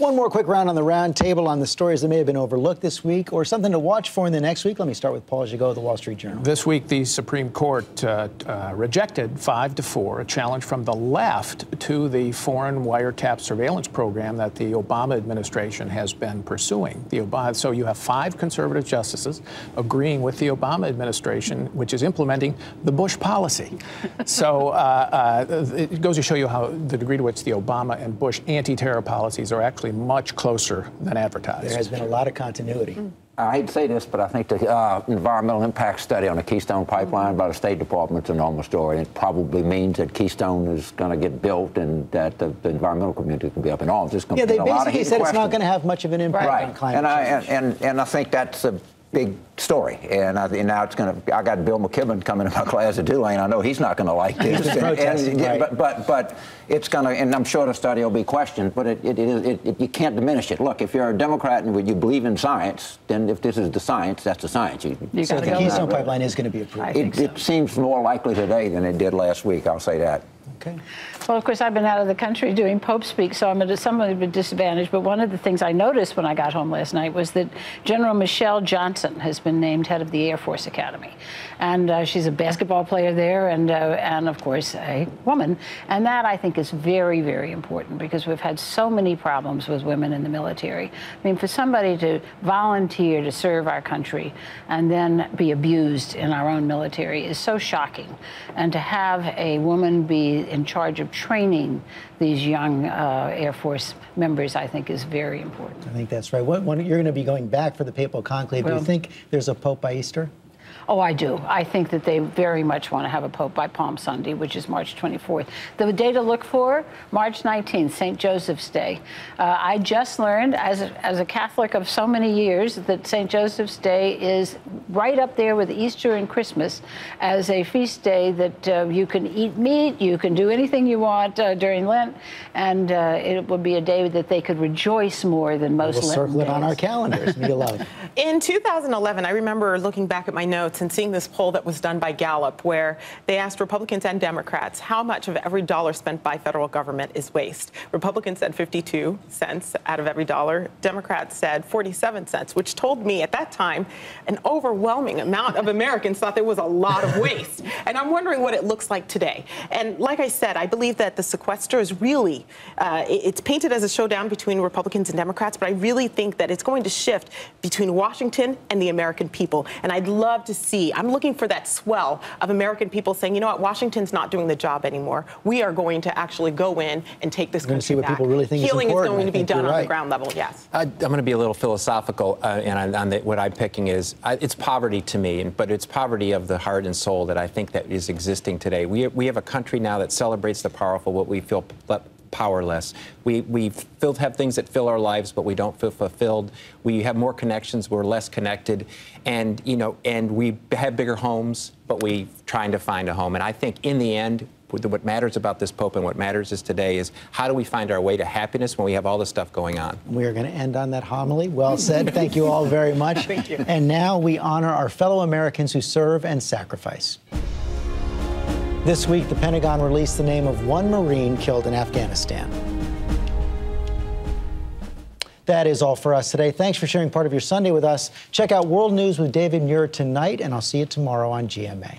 One more quick round on the round table on the stories that may have been overlooked this week or something to watch for in the next week. Let me start with Paul Gigot of the Wall Street Journal. This week, the Supreme Court rejected 5-4 a challenge from the left to the foreign wiretap surveillance program that the Obama administration has been pursuing. So you have 5 conservative justices agreeing with the Obama administration, which is implementing the Bush policy. So it goes to show you how the degree to which the Obama and Bush anti-terror policies are actually much closer than advertised. There has been a lot of continuity. I hate to say this, but I think the environmental impact study on the Keystone Pipeline by the State Department's a normal story. It probably means that Keystone is going to get built and that the environmental community can be up in arms. Yeah, they basically said it's not going to have much of an impact on climate change. And I think that's a big story, and now it's going to. I got Bill McKibben coming to my class at Tulane. I know he's not going to like this, but it's going to. And I'm sure the study will be questioned, but you can't diminish it. Look, if you're a Democrat and you believe in science, then if this is the science, that's the science. So the Keystone Pipeline is going to be approved. It seems more likely today than it did last week. I'll say that. Okay. Well, of course, I've been out of the country doing Pope Speak, so I'm at somewhat of a disadvantage. But one of the things I noticed when I got home last night was that General Michelle Johnson has been named head of the Air Force Academy. And she's a basketball player there and, of course, a woman. And that, I think, is very, very important because we've had so many problems with women in the military. I mean, for somebody to volunteer to serve our country and then be abused in our own military is so shocking. And to have a woman be in charge of training these young Air Force members, I think, is very important. I think that's right. You're going to be going back for the papal conclave. Do you think there's a pope by Easter? Oh, I do. I think that they very much want to have a pope by Palm Sunday, which is March 24th. The day to look for, March 19th, St. Joseph's Day. I just learned, as a Catholic of so many years, that St. Joseph's Day is right up there with Easter and Christmas as a feast day that you can eat meat, you can do anything you want during Lent, and it would be a day that they could rejoice more than most Lenten days. We'll circle it on our calendars. Mia Love. In 2011, I remember looking back at my notes and seeing this poll that was done by Gallup where they asked Republicans and Democrats how much of every dollar spent by federal government is waste. Republicans said 52 cents out of every dollar. Democrats said 47 cents, which told me at that time an overwhelming amount of Americans thought there was a lot of waste. And I'm wondering what it looks like today. And like I said, I believe that the sequester is really, it's painted as a showdown between Republicans and Democrats, but I really think that it's going to shift between Washington and the American people. And I'd love to see, I'm looking for that swell of American people saying, you know what, Washington's not doing the job anymore. We are going to actually go in and take this country see what back. People really think Healing is going to be done on the ground level, yes. I'm going to be a little philosophical, and what I'm picking is, it's poverty to me, but it's poverty of the heart and soul that I think that is existing today. We have a country now that celebrates the powerful, what we feel powerless. We have things that fill our lives, but we don't feel fulfilled. We have more connections, we're less connected, and we have bigger homes, but we're trying to find a home. And I think in the end, what matters about this Pope and what matters is today is how do we find our way to happiness when we have all this stuff going on? We are going to end on that homily. Well said. Thank you all very much. Thank you. And now we honor our fellow Americans who serve and sacrifice. This week, the Pentagon released the name of one Marine killed in Afghanistan. That is all for us today. Thanks for sharing part of your Sunday with us. Check out World News with David Muir tonight, and I'll see you tomorrow on GMA.